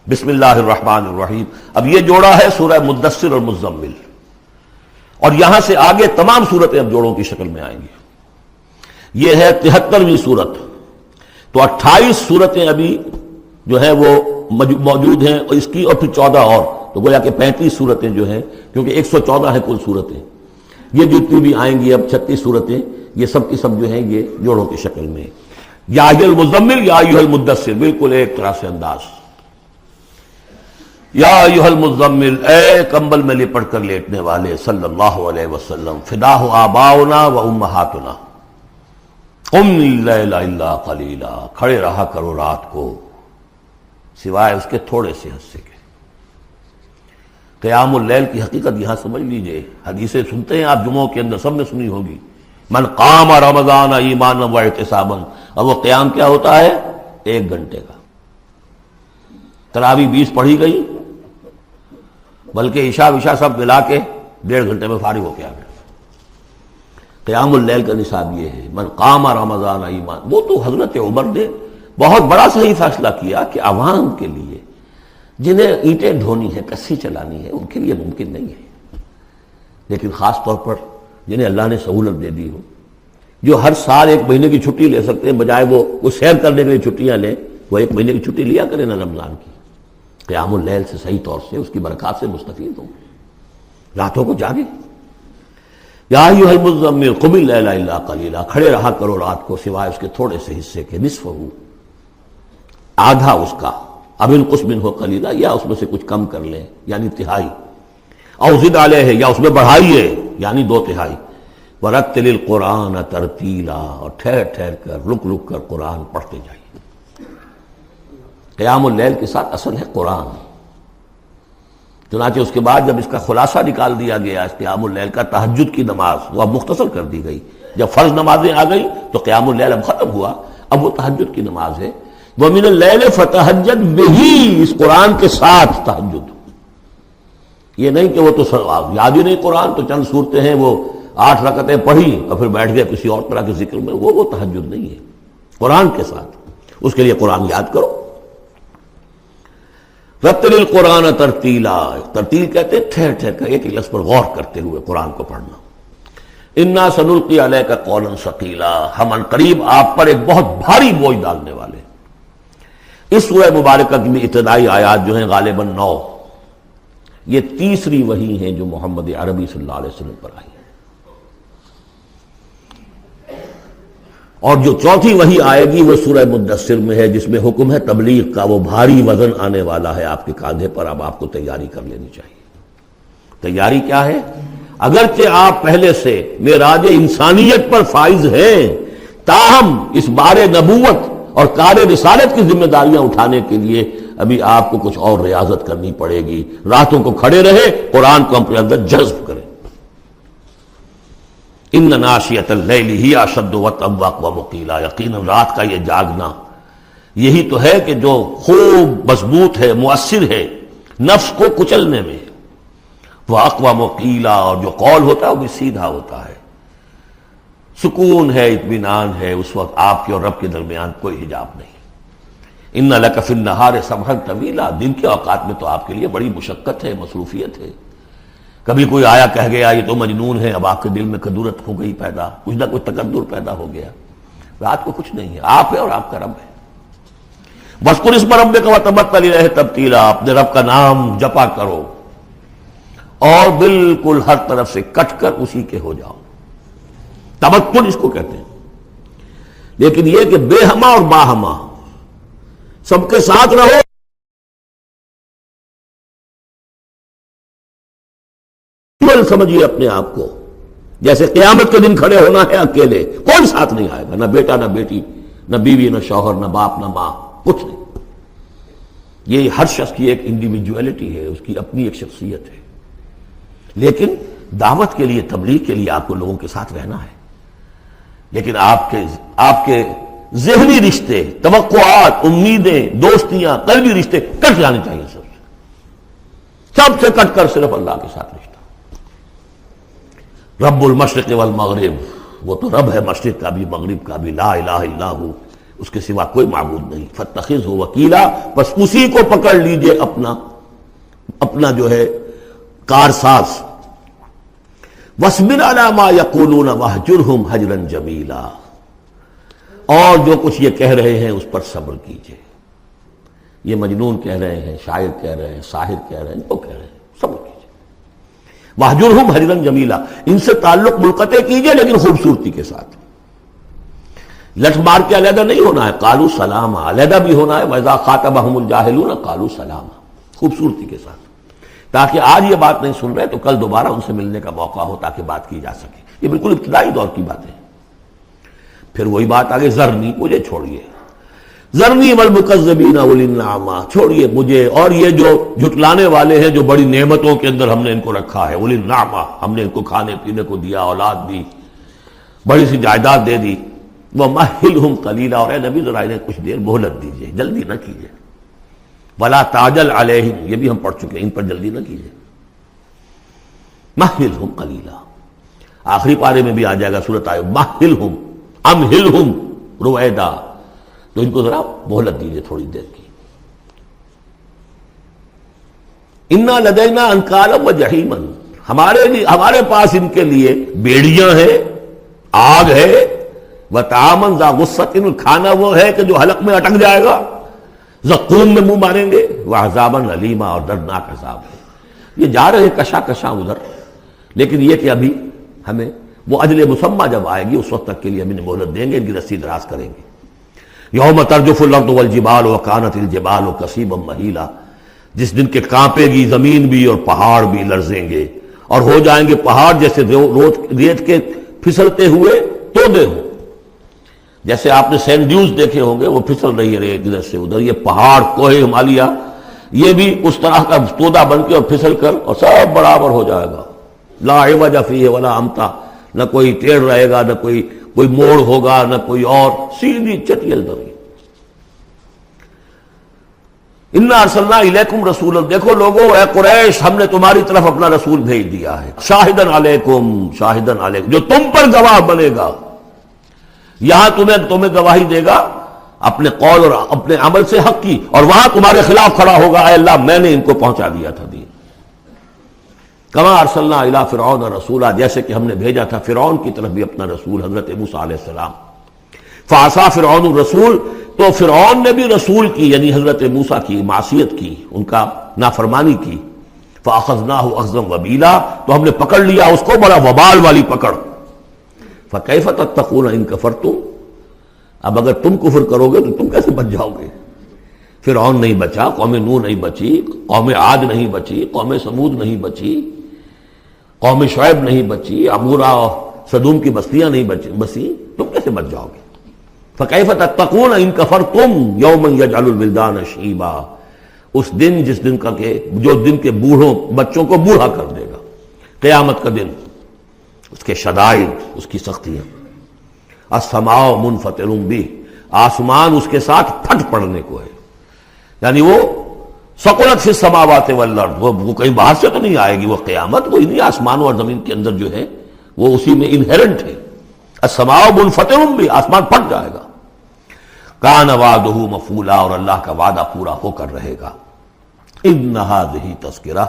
بسم اللہ الرحمن الرحیم. اب یہ جوڑا ہے سورہ مدثر اور مزمل، اور یہاں سے آگے تمام صورتیں اب جوڑوں کی شکل میں آئیں گی. یہ ہے 73ویں صورت. تو 28 صورتیں ابھی جو ہے وہ موجود ہیں، اور اس کی اور پھر 14 اور، تو گویا کہ 35 صورتیں جو ہیں، کیونکہ 114 ہیں کل صورتیں. یہ جتنی بھی آئیں گی اب 36 صورتیں، یہ سب کی سب جو ہیں یہ جوڑوں کی شکل میں. یا ایھا المزمل یا ایھا المدثر، بالکل ایک طرح سے انداز. یا ایھا المزمل، اے کمبل میں لپٹ کر لیٹنے والے، صلی اللہ علیہ وسلم. فداہ آباؤنا و امہاتنا، قم اللیل الا قلیلا، کھڑے رہا کرو رات کو سوائے اس کے تھوڑے سے حصے کے. قیام اللیل کی حقیقت یہاں سمجھ لیجئے. حدیثیں سنتے ہیں آپ جمعوں کے اندر، سب نے سنی ہوگی، من قام رمضان ایمانا و احتسابا. اب وہ قیام کیا ہوتا ہے؟ 1 گھنٹے کا. تراویح 20 پڑھی گئی، بلکہ عشاء سب ملا کے 1.5 گھنٹے میں فارغ ہو کے آ گئے. قیام اللیل کا نصاب یہ ہے، من قام رمضان ایمان. وہ تو حضرت عمر نے بہت بڑا صحیح فیصلہ کیا کہ عوام کے لیے جنہیں اینٹیں ڈھونی ہے، کسی چلانی ہے، ان کے لیے ممکن نہیں ہے. لیکن خاص طور پر جنہیں اللہ نے سہولت دے دی ہو، جو ہر سال 1 مہینے کی چھٹی لے سکتے ہیں، بجائے وہ سیر کرنے کے لیے چھٹیاں لیں، وہ 1 مہینے کی چھٹی لیا کریں نا رمضان کی. قیام اللیل سے صحیح طور سے اس کی برکات سے مستفید ہوں، راتوں کو جاگیں. یا ایھا المزمل قم اللیل الا قلیلا، کھڑے رہا کرو رات کو سوائے اس کے تھوڑے سے حصے کے. نصفہ، آدھا اس کا، اب انقص منہ قلیلا، یا اس میں سے کچھ کم کر لیں یعنی تہائی. او زد علیہ، یا اس میں بڑھائیے یعنی 2/3. ورتل القرآن ترتیلا، اور ٹھہر ٹھہر کر رک رک کر قرآن پڑھتے جائیے. قیام اللیل کے ساتھ اصل ہے قرآن. چنانچہ اس کے بعد جب اس کا خلاصہ نکال دیا گیا اس قیام اللیل کا، تہجد کی نماز وہ اب مختصر کر دی گئی. جب فرض نمازیں آ گئی تو قیام اللیل اب ختم ہوا، اب وہ تہجد کی نماز ہے. وَمِنَ اللَّيْلِ فَتَہجد بِهِ، اس قرآن کے ساتھ تہجد. یہ نہیں کہ وہ تو یاد ہی نہیں قرآن، تو چند صورتیں ہیں وہ 8 رکعتیں پڑھی اور پھر بیٹھ گئے کسی اور طرح کے ذکر میں. وہ تہجد نہیں ہے. قرآن کے ساتھ اس کے لیے قرآن یاد کرو. رتل القرآن ترتیلا، ترتیل کہتے ہیں ٹھہر ٹھہر کر ایک لفظ پر غور کرتے ہوئے قرآن کو پڑھنا. انا سنلقی علیک قولا ثقیلا، ہم ان قریب آپ پر ایک بہت بھاری بوجھ ڈالنے والے. اس سورہ مبارکہ کی ابتدائی آیات جو ہیں غالباً 9، یہ تیسری وحی ہیں جو محمد عربی صلی اللہ علیہ وسلم پر آئی ہے. اور جو چوتھی وحی آئے گی وہ سورہ مدثر میں ہے، جس میں حکم ہے تبلیغ کا. وہ بھاری وزن آنے والا ہے آپ کے کاندھے پر، اب آپ کو تیاری کر لینی چاہیے. تیاری کیا ہے؟ اگرچہ آپ پہلے سے معراج انسانیت پر فائز ہیں، تاہم اس بار نبوت اور کار رسالت کی ذمہ داریاں اٹھانے کے لیے ابھی آپ کو کچھ اور ریاضت کرنی پڑے گی. راتوں کو کھڑے رہے، قرآن کو اپنے اندر جذب کریں. ان ناشیۃ اللیل ہی اشد وطئا واقوم قیلا، یقیناً رات کا یہ جاگنا یہی تو ہے کہ جو خوب مضبوط ہے، مؤثر ہے نفس کو کچلنے میں. واقوم قیلا، اور جو قول ہوتا ہے وہ بھی سیدھا ہوتا ہے. سکون ہے، اطمینان ہے، اس وقت آپ کے اور رب کے درمیان کوئی حجاب نہیں. ان لک فی النہار سبحا طویلا، دن کے اوقات میں تو آپ کے لیے بڑی مشقت ہے، مصروفیت ہے. کبھی کوئی آیا کہہ گیا یہ تو مجنون ہے، اب آپ کے دل میں کدورت ہو گئی پیدا، کچھ نہ کچھ تکدر پیدا ہو گیا. رات کو کچھ نہیں ہے، آپ ہے اور آپ کا رب ہے. واذکر اسم ربک وتبتل الیہ تبتیلا، اپنے رب کا نام جپا کرو اور بالکل ہر طرف سے کٹ کر اسی کے ہو جاؤ. تبتل اس کو کہتے ہیں. لیکن یہ کہ بے ہما اور باہما سب کے ساتھ رہو. سمجھیے اپنے آپ کو جیسے قیامت کے دن کھڑے ہونا ہے اکیلے، کوئی ساتھ نہیں آئے گا، نہ بیٹا نہ بیٹی، نہ بیوی نہ شوہر، نہ باپ نہ ماں، کچھ نہیں. یہ ہر شخص کی ایک انڈیویجویلٹی ہے، اس کی اپنی ایک شخصیت ہے. لیکن دعوت کے لیے، تبلیغ کے لیے آپ کو لوگوں کے ساتھ رہنا ہے. لیکن آپ کے ذہنی رشتے، توقعات، امیدیں، دوستیاں، قلبی رشتے کٹ جانے چاہیے. سب سے کٹ کر صرف اللہ کے ساتھ رشتہ. رب المشرق والمغرب، وہ تو رب ہے مشرق کا بھی مغرب کا بھی. لا الہ الا ہو، اس کے سوا کوئی معبود نہیں. فاتخذہ وکیلا، بس اسی کو پکڑ لیجئے اپنا جو ہے کارساز. واصبر علی ما یقولون واہجرہم ہجرا جمیلا، اور جو کچھ یہ کہہ رہے ہیں اس پر صبر کیجئے. یہ مجنون کہہ رہے ہیں، شاعر کہہ رہے ہیں، ساحر کہہ رہے ہیں، جو کہہ رہے ہیں صبر کیجئے. واہجرہم ہجرا جمیلا، ان سے تعلق منقطع کیجئے لیکن خوبصورتی کے ساتھ. لٹ مار کے علیحدہ نہیں ہونا ہے، قالوا سلاما، علیحدہ بھی ہونا ہے. وَإِذَا خَاطَبَهُمُ الْجَاهِلُونَ قَالُوا سَلَامًا، خوبصورتی کے ساتھ، تاکہ آج یہ بات نہیں سن رہے تو کل دوبارہ ان سے ملنے کا موقع ہو تاکہ بات کی جا سکے. یہ بالکل ابتدائی دور کی باتیں. پھر وہی بات آگے، ذرنی، مجھے چھوڑیے، ذرنی والمکذبین اولی النعمہ، چھوڑیے مجھے اور یہ جو جھٹلانے والے ہیں جو بڑی نعمتوں کے اندر ہم نے ان کو رکھا ہے. اولی النعمہ، ہم نے ان کو کھانے پینے کو دیا، اولاد دی، بڑی سی جائیداد دے دی. وَمَهِّلْهُمْ قَلِيلًا، اور اے نبی ذرا انہیں کچھ دیر مہلت دیجیے، جلدی نہ کیجیے. وَلَا تَعْجَلْ عَلَيْهِمْ، یہ بھی ہم پڑھ چکے ہیں، ان پر جلدی نہ کیجیے. مَهِّلْهُمْ قَلِيلًا، آخری پارے میں بھی آ جائے گا سورۃ آئے مَهِّلْهُمْ أَمْهِلْهُمْ رُوَيْدًا، تو ان کو ذرا مہلت دیجیے تھوڑی دیر کی. اِنَّا لَدَيْنَا أَنْكَالًا وَجَحِيمًا، ہمارے پاس ان کے لیے بیڑیاں ہیں، آگ ہے. وَطَعَامًا ذَا غُصَّةٍ، کھانا وہ ہے کہ جو حلق میں اٹک جائے گا، زقوم میں منہ ماریں گے. وَعَذَابًا أَلِيمًا، اور دردناک عذاب ہے. یہ جا رہے کشا کشا ادھر، لیکن یہ کہ ابھی ہمیں وہ اجل مسمى جب آئے گی اس وقت تک کے لیے ہم انہیں مہلت دیں گے، ان کی رسی دراز کریں گے. یوم ترجف الارض والجبال وکانت الجبال کثیبا مہیلا، جس دن کے کانپے گی زمین بھی اور پہاڑ بھی لرزیں گے، اور ہو جائیں گے پہاڑ جیسے ریت کے پھسلتے ہوئے تودے ہوں. جیسے آپ نے سینڈ ڈیوز دیکھے ہوں گے، وہ پھسل رہی ہے ادھر سے ادھر. یہ پہاڑ کوہ ہمالیہ یہ بھی اس طرح کا تودا بن کے اور پھسل کر اور سب برابر ہو جائے گا. لا عوج فیہ ولا امتا، نہ کوئی ٹیڑھ رہے گا، نہ کوئی موڑ ہوگا، نہ کوئی اور، سیدھی چٹیل زمین. انا ارسلنا الیکم رسولا، دیکھو لوگوں، اے قریش، ہم نے تمہاری طرف اپنا رسول بھیج دیا ہے. شاہدن علیکم، شاہدن علیکم، جو تم پر گواہ بنے گا. یہاں تمہیں گواہی دے گا اپنے قول اور اپنے عمل سے حق کی، اور وہاں تمہارے خلاف کھڑا ہوگا، اے اللہ میں نے ان کو پہنچا دیا تھا دین. کما ارسلنا الی فرعون رسولا، جیسے کہ ہم نے بھیجا تھا فرعون کی طرف بھی اپنا رسول حضرت موسیٰ علیہ السلام. فعصا فرعون الرسول، تو فرعون نے بھی رسول کی یعنی حضرت موسیٰ کی معصیت کی، ان کا نافرمانی کی. فاخذناہ اخذا وبیلا، تو ہم نے پکڑ لیا اس کو بڑا وبال والی پکڑ. فکیف تتقون ان کفرتم، اب اگر تم کفر کرو گے تو تم کیسے بچ جاؤ گے؟ فرعون نہیں بچا، قوم نوح نہیں بچی، قوم عاد نہیں بچی، قوم سمود نہیں بچی، قوم شعیب نہیں بچی، عمورہ اور صدوم کی بستیاں نہیں بسی، تم کیسے بچ جاؤ گے؟ فکیف تتقون ان کفرتم یوما یجعل الولدان شیبا، اس دن جس دن کا کہ جو دن کے بوڑھوں بچوں کو بوڑھا کر دے گا، قیامت کا دن، اس کے شدائد، اس کی سختیاں. السماء منفطر بہ، آسمان اس کے ساتھ پھٹ پڑنے کو ہے، یعنی وہ ثقلت فی السماوات والارض، وہ کہیں باہر سے تو نہیں آئے گی، وہ قیامت وہی نہیں، آسمانوں اور زمین کے اندر جو ہے وہ اسی میں انہیرنٹ ہے. السماء منفطر بہ، آسمان پھٹ جائے گا. کان وعدہ مفعولا، اور اللہ کا وعدہ پورا ہو کر رہے گا. ان ھذہ تذکرہ،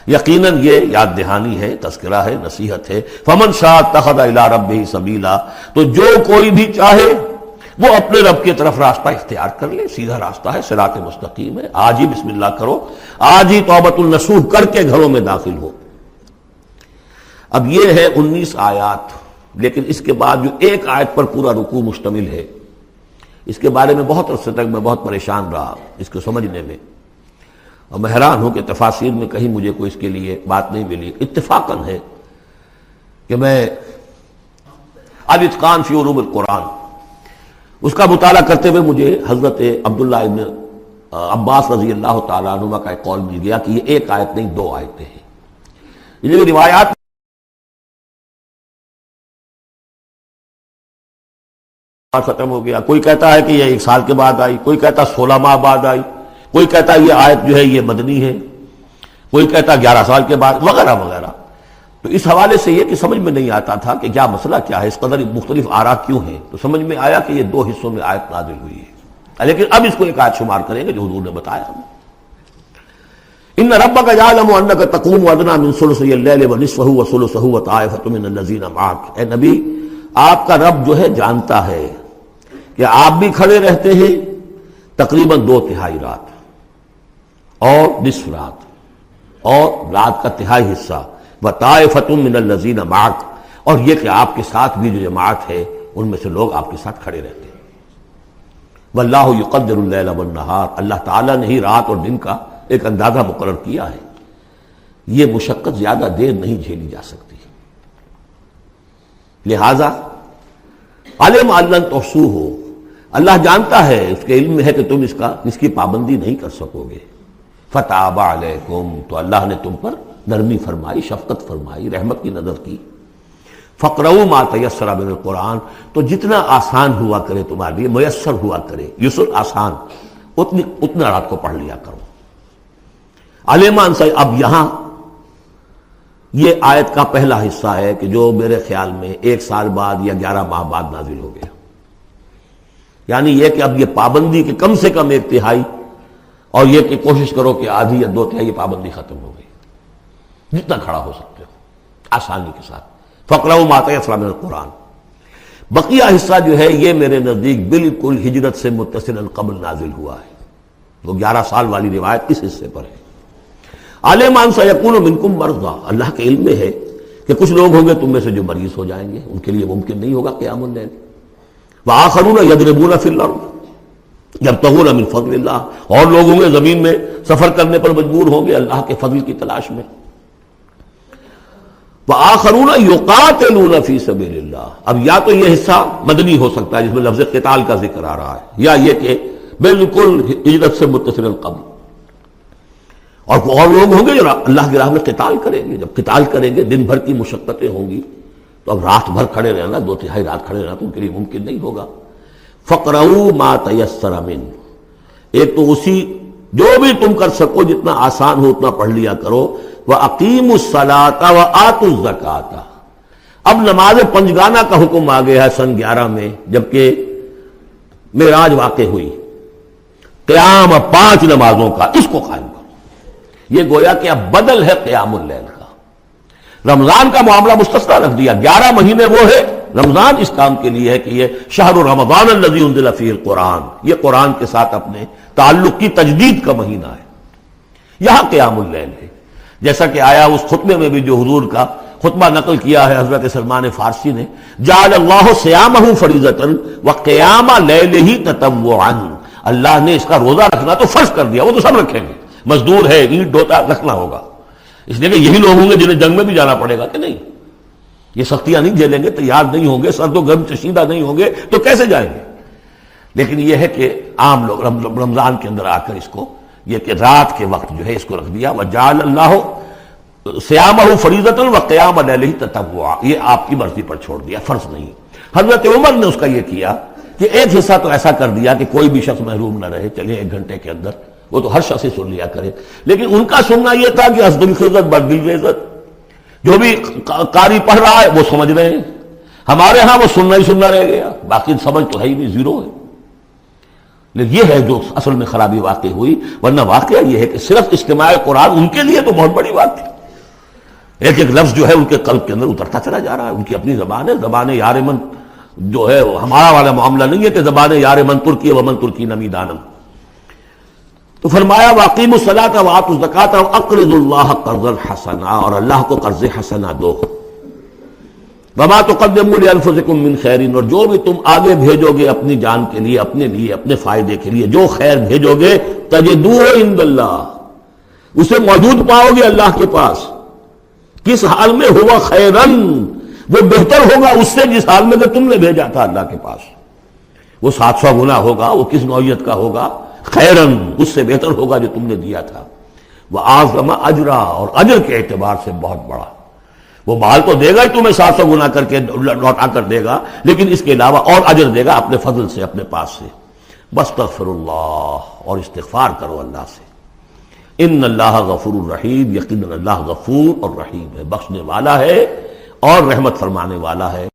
یقیناً یہ یاد دہانی ہے، تذکرہ ہے، نصیحت ہے. فمن شاء اتخذ الی ربہ سبیلا، تو جو کوئی بھی چاہے وہ اپنے رب کی طرف راستہ اختیار کر لے، سیدھا راستہ ہے، صراط مستقیم ہے. آج ہی بسم اللہ کرو، آج ہی توبۃ النصوح کر کے گھروں میں داخل ہو. اب یہ ہے 19 آیات، لیکن اس کے بعد جو ایک آیت پر پورا رکوع مشتمل ہے، اس کے بارے میں بہت عرصے تک میں بہت پریشان رہا اس کو سمجھنے میں، اور میں حیران ہوں کہ تفاسیر میں کہیں مجھے کوئی اس کے لیے بات نہیں ملی. اتفاقاً ہے کہ میں الاتقان فی علوم القرآن اس کا مطالعہ کرتے ہوئے مجھے حضرت عبداللہ ابن عباس رضی اللہ تعالیٰ عنہما کا ایک قول مل گیا کہ یہ ایک آیت نہیں 2 آیتیں ہیں. یہ روایات ختم ہو گیا، کوئی کہتا ہے کہ یہ 1 سال کے بعد آئی، کوئی کہتا 16 ماہ بعد آئی، کوئی کہتا یہ آیت جو ہے یہ مدنی ہے، کوئی کہتا 11 سال کے بعد، وغیرہ وغیرہ. تو اس حوالے سے یہ کہ سمجھ میں نہیں آتا تھا کہ کیا مسئلہ کیا ہے، اس قدر مختلف آراء کیوں ہیں، تو سمجھ میں آیا کہ یہ دو حصوں میں آیت نازل ہوئی ہے، لیکن اب اس کو ایک آیت شمار کریں گے جو حضور نے بتایا ہمیں۔ ان ربک یعلم انک تقوم ادنی من ثلثی اللیل ونصفہ وثلثہ وطائفۃ من الذین معک، اے نبی آپ کا رب جو ہے جانتا ہے کہ آپ بھی کھڑے رہتے ہیں تقریباً 2/3 رات اور نصف رات اور رات کا تہائی حصہ، وطائفۃ من الذین معک، اور یہ کہ آپ کے ساتھ بھی جو جماعت ہے ان میں سے لوگ آپ کے ساتھ کھڑے رہتے ہیں۔ واللہ یقدر اللیل والنہار، اللہ تعالیٰ نے ہی رات اور دن کا ایک اندازہ مقرر کیا ہے، یہ مشقت زیادہ دیر نہیں جھیلی جا سکتی، لہذا علم ان لن تحصوہ، اللہ جانتا ہے، اس کے علم میں ہے کہ تم اس کی پابندی نہیں کر سکو گے۔ فتاب علیکم، تو اللہ نے تم پر نرمی فرمائی، شفقت فرمائی، رحمت کی نظر کی۔ فقرؤوا ما تیسر من القرآن، تو جتنا آسان ہوا کرے تمہارے لیے، میسر ہوا کرے، یسر آسان، اتنا رات کو پڑھ لیا کرو۔ علیمان سے اب یہاں یہ آیت کا پہلا حصہ ہے کہ جو میرے خیال میں 1 سال بعد یا 11 ماہ بعد نازل ہو گیا، یعنی یہ کہ اب یہ پابندی کہ کم سے کم 1/3 اور یہ کہ کوشش کرو کہ آدھی یا 2/3 یہ پابندی ختم ہو گئی، جتنا کھڑا ہو سکتے ہو آسانی کے ساتھ۔ فقرؤوا ما تیسر من القرآن، بقیہ حصہ جو ہے یہ میرے نزدیک بالکل ہجرت سے متصل قبل نازل ہوا ہے، وہ 11 سال والی روایت اس حصے پر ہے۔ علم ان سیکون منکم مرضی، اللہ کے علم میں ہے کہ کچھ لوگ ہوں گے تم میں سے جو مریض ہو جائیں گے، ان کے لیے ممکن نہیں ہوگا قیام اللیل۔ وآخرون یضربون فی الارض یبتغون من فضل اللہ، اور لوگ ہوں گے زمین میں سفر کرنے پر مجبور ہوں گے اللہ کے فضل کی تلاش میں۔ وآخرون یقاتلون فی سبیل اللہ، اب یا تو یہ حصہ مدنی ہو سکتا ہے جس میں لفظ قتال کا ذکر آ رہا ہے، یا یہ کہ بالکل ہجرت سے متصل قبل، اور لوگ ہوں گے جو اللہ کی راہ میں قتال کریں گے۔ جب قتال کریں گے دن بھر کی مشقتیں ہوں گی، تو اب رات بھر کھڑے رہنا، 2/3 رات کھڑے رہنا تو ان کے لیے ممکن نہیں ہوگا۔ فقرؤوا ما تیسر من، ایک تو اسی جو بھی تم کر سکو جتنا آسان ہو اتنا پڑھ لیا کرو۔ وَأَقِیمُوا الصَّلَاةَ وَآتُوا الزَّکَاةَ، اب نماز پنجگانہ کا حکم آ گیا ہے سن 11 میں، جبکہ معراج واقع ہوئی، قیام 5 نمازوں کا، اس کو قائم کرو۔ یہ گویا کہ اب بدل ہے قیام اللیل کا۔ رمضان کا معاملہ مستثنیٰ رکھ دیا، 11 مہینے وہ ہے، رمضان اس کام کے لیے ہے کہ یہ شہر رمضان الذی انزل فیہ القرآن، یہ قرآن کے ساتھ اپنے تعلق کی تجدید کا مہینہ ہے۔ یہاں قیام اللیل ہے، جیسا کہ آیا اس خطبے میں بھی جو حضور کا خطبہ نقل کیا ہے حضرت سلمان فارسی نے، جعل اللہ صیامہ فریضۃ وقیام لیلہ تطوعا، اللہ نے اس کا روزہ رکھنا تو فرض کر دیا، وہ تو سب رکھیں گے، مزدور ہے، اینٹ ڈھوتا رکھنا ہوگا، اس لیے کہ یہی لوگ ہوں گے جنہیں جنگ میں بھی جانا پڑے گا کہ نہیں، یہ سختیاں نہیں جھیلیں گے، تیار نہیں ہوں گے، سرد و گرم چشیدہ نہیں ہوں گے تو کیسے جائیں گے۔ لیکن یہ ہے کہ عام لوگ رمضان کے اندر آ کر اس کو یہ کہ رات کے وقت جو ہے اس کو رکھ دیا، وجعل اللہ صیامہ فریضۃ وقیام لیلہ تطوعا، یہ آپ کی مرضی پر چھوڑ دیا، فرض نہیں۔ حضرت عمر نے اس کا یہ کیا کہ ایک حصہ تو ایسا کر دیا کہ کوئی بھی شخص محروم نہ رہے، چلے 1 گھنٹے کے اندر وہ تو ہر شخص ہی سن لیا کرے، لیکن ان کا سننا یہ تھا کہ حسب الخزت بدل عزت، جو بھی قاری پڑھ رہا ہے وہ سمجھ رہے ہیں، ہمارے ہاں وہ سننا ہی سننا رہ گیا، باقی سمجھ تو ہے ہی نہیں، زیرو ہے۔ لیکن یہ ہے جو اصل میں خرابی واقع ہوئی، ورنہ واقعہ یہ ہے کہ صرف استماع قرآن ان کے لیے تو بہت بڑی بات تھی، ایک ایک لفظ جو ہے ان کے قلب کے اندر اترتا چلا جا رہا ہے، ان کی اپنی زبان ہے، زبان یار من جو ہے ہمارا والا معاملہ نہیں ہے کہ زبان یار من ترکی ومن ترکی نمی دانم۔ تو فرمایا واقیموا الصلاۃ وآتوا الزکاۃ واقرضوا اللہ قرضا حسنا، اور اللہ کو قرض حسنا دو۔ وما تقدموا لانفسکم من خیر، اور جو بھی تم آگے بھیجو گے اپنی جان کے لیے، اپنے فائدے کے لیے جو خیر بھیجو گے، تجدوہ عند اللہ، اسے موجود پاؤ گے اللہ کے پاس، کس حال میں ہوا خیرن، وہ بہتر ہوگا اس سے جس حال میں کہ تم نے بھیجا تھا اللہ کے پاس، وہ 700 گنا ہوگا، وہ کس نوعیت کا ہوگا، خیرن اس سے بہتر ہوگا جو تم نے دیا تھا، وَأَعْظَمَ أَجْرًا، اور اجر کے اعتبار سے بہت بڑا، وہ مال تو دے گا ہی تمہیں 700 گنا کر کے لوٹا کر دے گا، لیکن اس کے علاوہ اور اجر دے گا اپنے فضل سے، اپنے پاس سے۔ وَاسْتَغْفِرُوا اللَّهَ، اور استغفار کرو اللہ سے، ان اللہ غفور الرحیم، یقیناً اللہ غفور اور رحیم ہے، بخشنے والا ہے اور رحمت فرمانے والا ہے۔